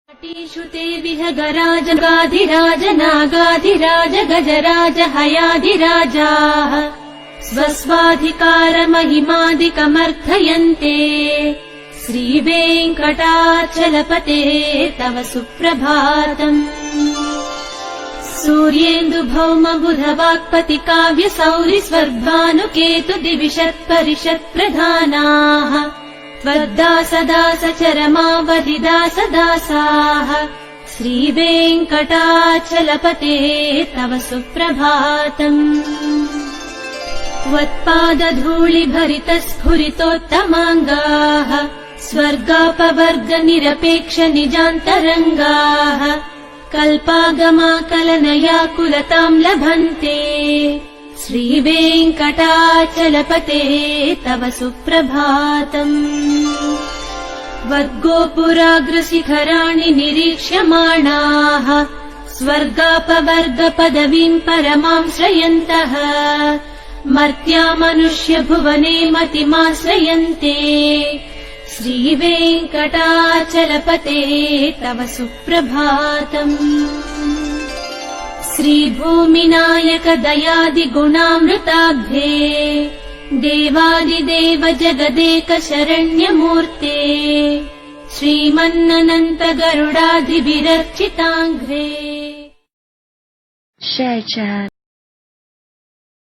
टीषु ते विहगराज गाधिराज नागाधिराज गजराज हयाधिराजाः स्वस्वाधिकारमहिमादिकमर्थयन्ते श्रीवेङ्कटाचलपते तव सुप्रभातम्। सूर्येन्दुभौमबुधवाक्पति काव्यसौरि स्वर्भानुकेतु दिविषत्परिषत्प्रधानाः त्वद्दासदासचरमावधिदासदासाः श्रीवेङ्कटाचलपते तव सुप्रभातम्। त्वत्पादधूलिभरितस्फुरितोत्तमाङ्गाः स्वर्गापवर्गनिरपेक्षनिजान्तरङ्गाः कल्पागमाकलनयाकुलताम् लभन्ते श्रीवेङ्कटाचलपते तव सुप्रभातम्। त्वद्गोपुराग्रशिखराणि निरीक्ष्यमाणाः स्वर्गापवर्गपदवीम् परमाम् श्रयन्तः मर्त्या मनुष्यभुवने मतिमाश्रयन्ते श्रीवेङ्कटाचलपते तव सुप्रभातम्। श्रीभूमिनायक दयादिगुणामृताब्धे देवादिदेव जगदेक शरण्यमूर्ते श्रीमन्ननन्त गरुडाधिभिरर्चिताङ्घ्रे।